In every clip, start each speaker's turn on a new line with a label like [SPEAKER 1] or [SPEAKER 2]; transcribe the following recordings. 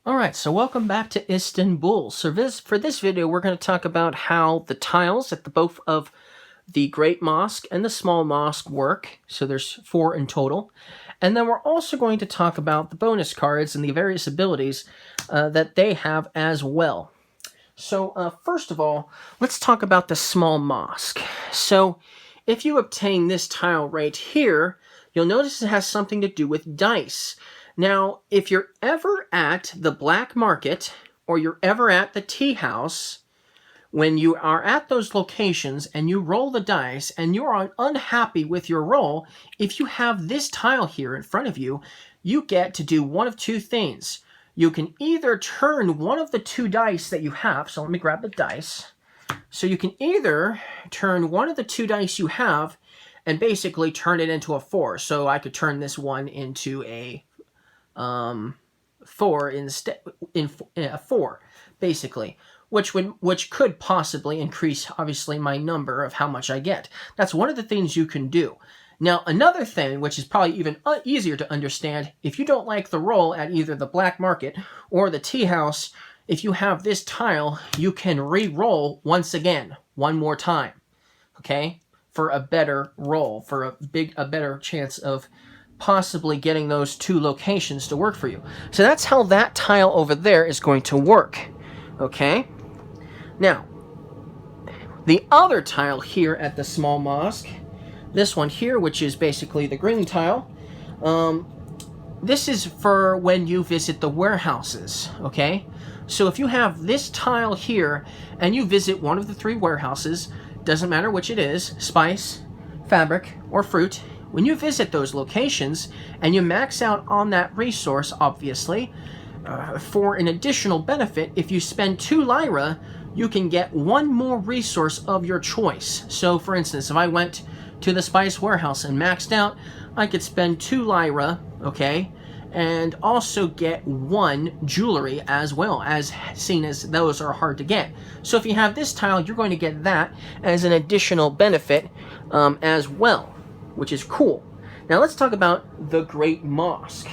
[SPEAKER 1] Alright, so welcome back to Istanbul. For this video, we're going to talk about how the tiles at both of the Great Mosque and the Small Mosque work. So there's 4 in total. And then we're also going to talk about the bonus cards and the various abilities that they have as well. So first of all, let's talk about the Small Mosque. So if you obtain this tile right here, you'll notice it has something to do with dice. Now, if you're ever at the black market or you're ever at the tea house, when you are at those locations and you roll the dice and you're unhappy with your roll, if you have this tile here in front of you, you get to do one of 2 things. You can either turn one of the 2 dice that you have, so let me grab the dice. So you can either turn one of the 2 dice you have and basically turn it into a 4. So I could turn this one into a 4 instead, a 4 basically, which could possibly increase obviously my number of how much I get. That's one of the things you can do. Now another thing, which is probably even easier to understand, if you don't like the roll at either the black market or the tea house, if you have this tile, you can re-roll once again, one more time, okay, for a better roll, for a better chance of possibly getting those 2 locations to work for you. So that's how that tile over there is going to work. Okay? Now, the other tile here at the Small Mosque, this one here, which is basically the green tile, this is for when you visit the warehouses. Okay? So if you have this tile here and you visit one of the 3 warehouses, doesn't matter which it is, spice, fabric, or fruit, when you visit those locations and you max out on that resource, obviously, for an additional benefit, if you spend 2 Lyra, you can get 1 more resource of your choice. So, for instance, if I went to the spice warehouse and maxed out, I could spend 2 Lyra, okay, and also get 1 jewelry as well, as seen as those are hard to get. So if you have this tile, you're going to get that as an additional benefit as well, which is cool. Now let's talk about the Great Mosque.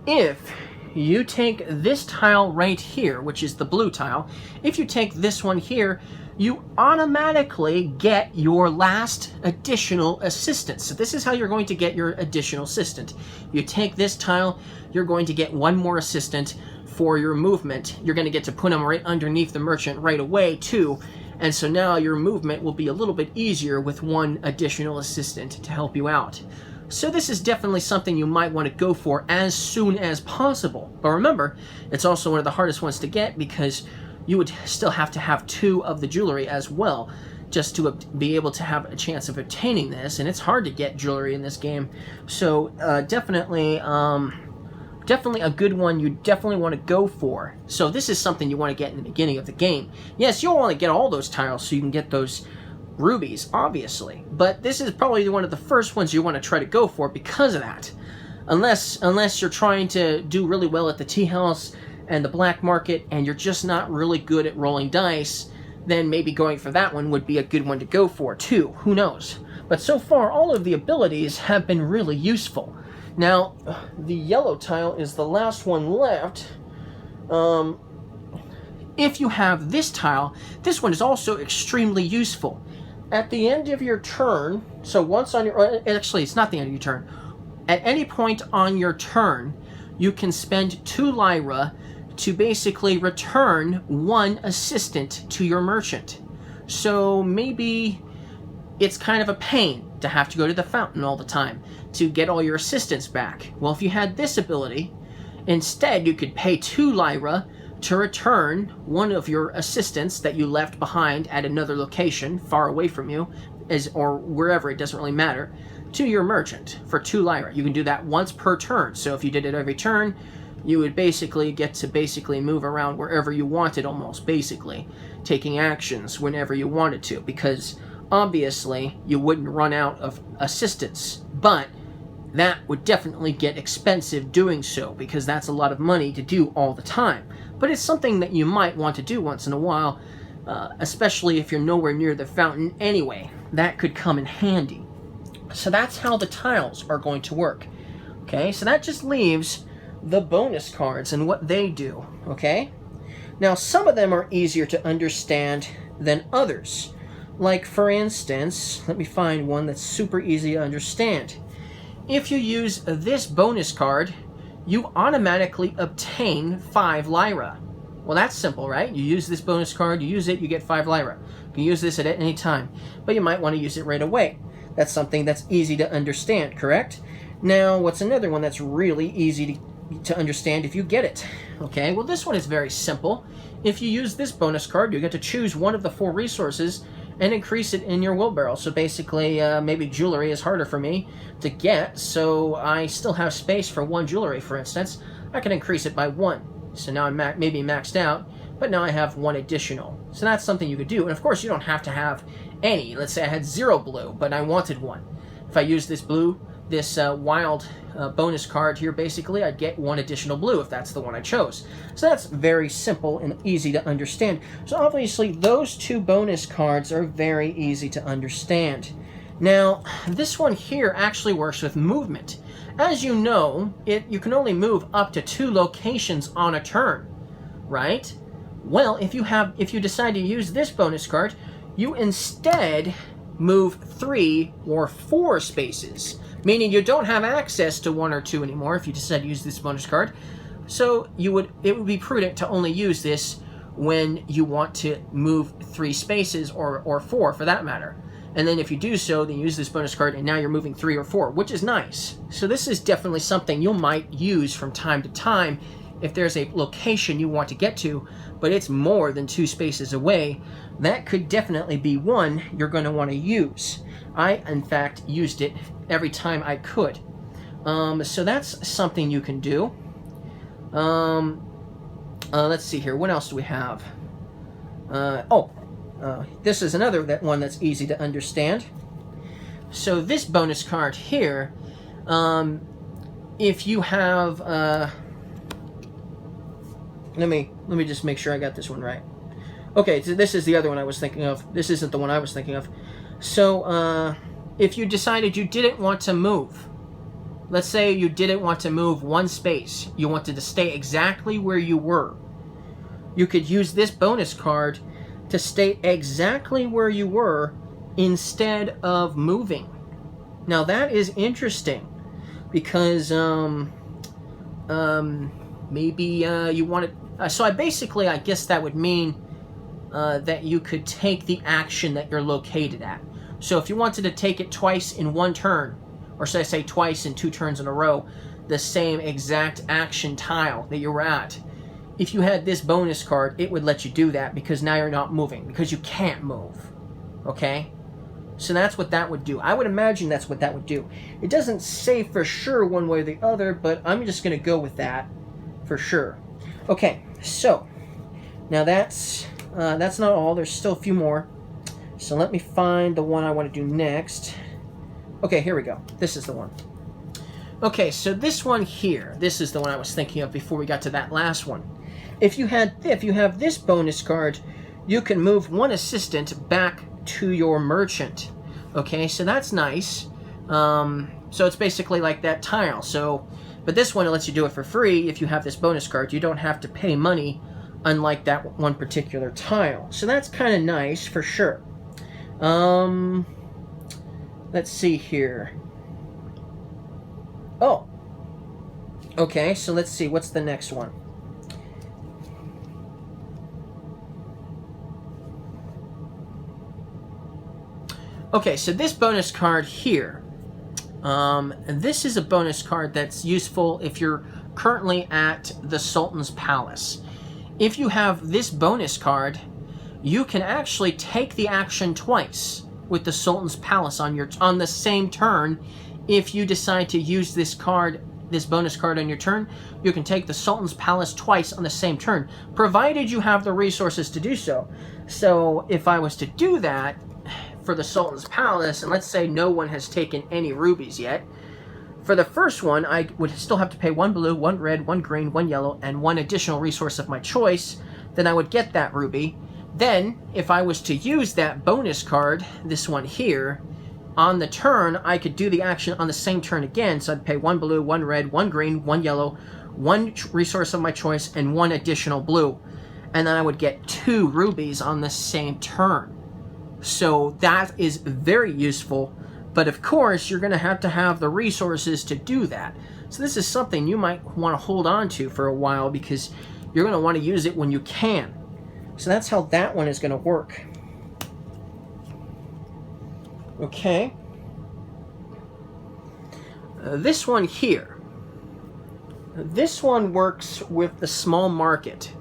[SPEAKER 1] If you take this tile right here, which is the blue tile, if you take this one here, you automatically get your last additional assistant. So this is how you're going to get your additional assistant. You take this tile, you're going to get 1 more assistant for your movement. You're going to get to put them right underneath the merchant right away too. And so now your movement will be a little bit easier with 1 additional assistant to help you out. So this is definitely something you might want to go for as soon as possible. But remember, it's also one of the hardest ones to get because you would still have to have 2 of the jewelry as well just to be able to have a chance of obtaining this. And it's hard to get jewelry in this game. So definitely a good one you definitely want to go for. So this is something you want to get in the beginning of the game. Yes, you'll want to get all those tiles so you can get those rubies, obviously. But this is probably one of the first ones you want to try to go for because of that. Unless you're trying to do really well at the tea house and the black market and you're just not really good at rolling dice, then maybe going for that one would be a good one to go for too. Who knows? But so far, all of the abilities have been really useful. Now, the yellow tile is the last one left. If you have this tile, this one is also extremely useful. At the end of your turn, so once on your... Actually, it's not the end of your turn. At any point on your turn, you can spend 2 Lyra to basically return 1 assistant to your merchant. So maybe it's kind of a pain to have to go to the fountain all the time to get all your assistants back. Well, if you had this ability, instead you could pay 2 Lyra to return 1 of your assistants that you left behind at another location far away from you, or wherever, it doesn't really matter, to your merchant for 2 Lyra. You can do that once per turn. So if you did it every turn, you would basically get to move around wherever you wanted, almost basically, taking actions whenever you wanted to, because obviously you wouldn't run out of assistants, but that would definitely get expensive doing so, because that's a lot of money to do all the time. But it's something that you might want to do once in a while, especially if you're nowhere near the fountain anyway. That could come in handy. So that's how the tiles are going to work. Okay, so that just leaves the bonus cards and what they do, okay? Now, some of them are easier to understand than others. Like, for instance, let me find one that's super easy to understand. If you use this bonus card, you automatically obtain 5 Lyra. Well, that's simple, right? You use this bonus card, you use it, you get 5 Lyra. You can use this at any time, but you might want to use it right away. That's something that's easy to understand, correct? Now, what's another one that's really easy to understand if you get it? Okay, well, this one is very simple. If you use this bonus card, you get to choose one of the 4 resources and increase it in your wheelbarrow. So basically, maybe jewelry is harder for me to get, so I still have space for 1 jewelry, for instance. I can increase it by 1. So now I'm maybe maxed out, but now I have 1 additional. So that's something you could do. And of course, you don't have to have any. Let's say I had 0 blue, but I wanted 1. If I use this blue, this wild bonus card here, basically, I'd get 1 additional blue if that's the one I chose. So that's very simple and easy to understand. So obviously, those 2 bonus cards are very easy to understand. Now, this one here actually works with movement. As you know, you can only move up to 2 locations on a turn, right? Well, if you decide to use this bonus card, you instead move 3 or 4 spaces, meaning you don't have access to 1 or 2 anymore if you decide to use this bonus card. So it would be prudent to only use this when you want to move 3 spaces or 4 for that matter. And then if you do so, then you use this bonus card and now you're moving 3 or 4, which is nice. So this is definitely something you might use from time to time if there's a location you want to get to, but it's more than 2 spaces away. That could definitely be one you're going to want to use. I, in fact, used it every time I could. So that's something you can do. Let's see here. What else do we have? This is another one that's easy to understand. So this bonus card here, if you have, let me just make sure I got this one right. Okay, so this is the other one I was thinking of. This isn't the one I was thinking of. So, if you decided you didn't want to move, let's say you didn't want to move 1 space, you wanted to stay exactly where you were, you could use this bonus card to stay exactly where you were instead of moving. Now that is interesting because maybe you want to. So I guess that would mean that you could take the action that you're located at. So if you wanted to take it twice in 1 turn, or should I say twice in 2 turns in a row, the same exact action tile that you were at, if you had this bonus card, it would let you do that because now you're not moving, because you can't move. Okay? So that's what that would do. I would imagine that's what that would do. It doesn't say for sure one way or the other, but I'm just going to go with that for sure. Okay, so now that's not all. There's still a few more. So let me find the one I want to do next. Okay, here we go. This is the one. Okay, so this one here, this is the one I was thinking of before we got to that last one. If you have this bonus card, you can move 1 assistant back to your merchant. Okay, so that's nice. So it's basically like that tile. So, but this one lets you do it for free. If you have this bonus card, you don't have to pay money, unlike that one particular tile. So that's kind of nice for sure. Let's see here. Oh. Okay, so let's see. What's the next one? Okay, so this bonus card here. This is a bonus card that's useful if you're currently at the Sultan's Palace. If you have this bonus card, you can actually take the action twice with the Sultan's Palace on the same turn. If you decide to use this bonus card on your turn, you can take the Sultan's Palace twice on the same turn, provided you have the resources to do so. So if I was to do that for the Sultan's Palace, and let's say no one has taken any rubies yet, for the first one, I would still have to pay 1 blue, 1 red, 1 green, 1 yellow, and 1 additional resource of my choice. Then I would get that ruby. Then, if I was to use that bonus card, this one here, on the turn, I could do the action on the same turn again. So I'd pay 1 blue, 1 red, 1 green, 1 yellow, one resource of my choice, and one additional blue. And then I would get 2 rubies on the same turn. So that is very useful. But of course, you're going to have the resources to do that. So this is something you might want to hold on to for a while because you're going to want to use it when you can. So that's how that one is going to work. Okay. This one here. This one works with the small market.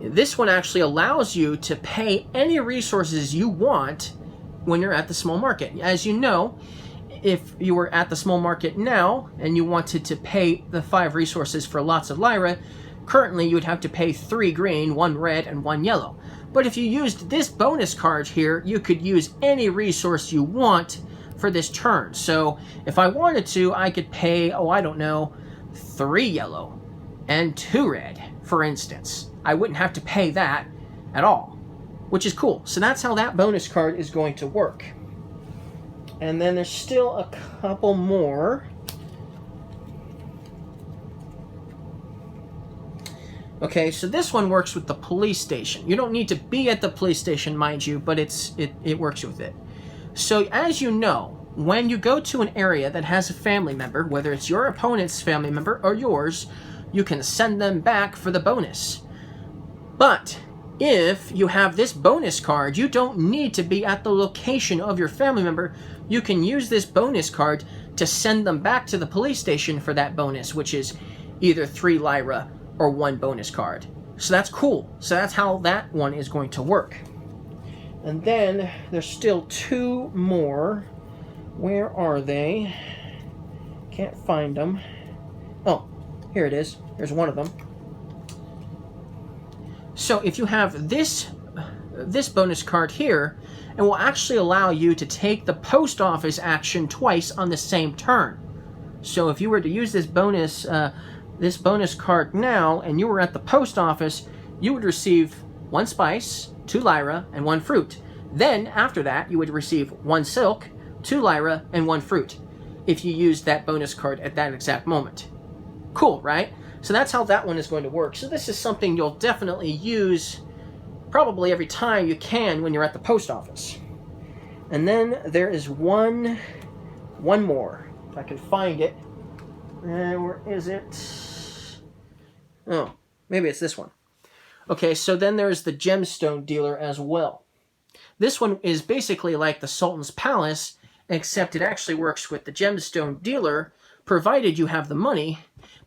[SPEAKER 1] This one actually allows you to pay any resources you want when you're at the small market. As you know, if you were at the small market now and you wanted to pay the 5 resources for lots of Lyra, currently you would have to pay 3 green, 1 red, and 1 yellow. But if you used this bonus card here, you could use any resource you want for this turn. So if I wanted to, I could pay, I don't know, 3 yellow and 2 red, for instance. I wouldn't have to pay that at all, which is cool. So that's how that bonus card is going to work. And then there's still a couple more. Okay, so this one works with the police station. You don't need to be at the police station, mind you, but it works with it. So as you know, when you go to an area that has a family member, whether it's your opponent's family member or yours, you can send them back for the bonus. But if you have this bonus card, you don't need to be at the location of your family member. You can use this bonus card to send them back to the police station for that bonus, which is either 3 Lyra or 1 bonus card. So that's cool. So that's how that one is going to work. And then there's still 2 more. Where are they? Can't find them. Oh, here it is. Here's one of them. So if you have this bonus card here, it will actually allow you to take the post office action twice on the same turn. So if you were to use this bonus card now, and you were at the post office, you would receive 1 spice, 2 Lyra, and 1 fruit. Then after that, you would receive 1 silk, 2 Lyra, and 1 fruit, if you used that bonus card at that exact moment. Cool, right? So that's how that one is going to work. So this is something you'll definitely use probably every time you can when you're at the post office. And then there is one more. If I can find it. Where is it? Oh, maybe it's this one. Okay, so then there's the gemstone dealer as well. This one is basically like the Sultan's Palace, except it actually works with the gemstone dealer, provided you have the money.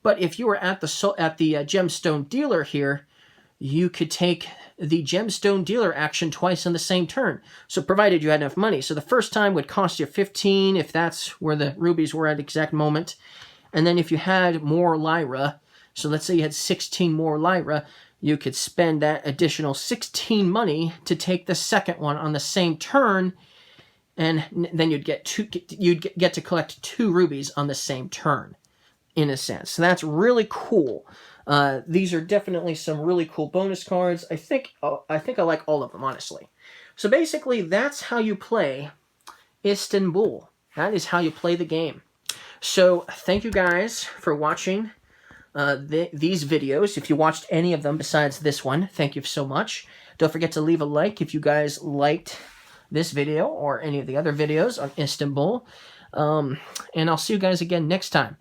[SPEAKER 1] But if you were at the gemstone dealer here, you could take the gemstone dealer action twice on the same turn. So provided you had enough money. So the first time would cost you 15 if that's where the rubies were at the exact moment. And then if you had more Lyra, so let's say you had 16 more Lyra, you could spend that additional 16 money to take the second one on the same turn, and then you'd get to collect 2 rubies on the same turn, in a sense. So that's really cool. These are definitely some really cool bonus cards. I think I like all of them, honestly. So basically, that's how you play Istanbul. That is how you play the game. So thank you guys for watching these videos. If you watched any of them besides this one, thank you so much. Don't forget to leave a like if you guys liked this video or any of the other videos on Istanbul. And I'll see you guys again next time.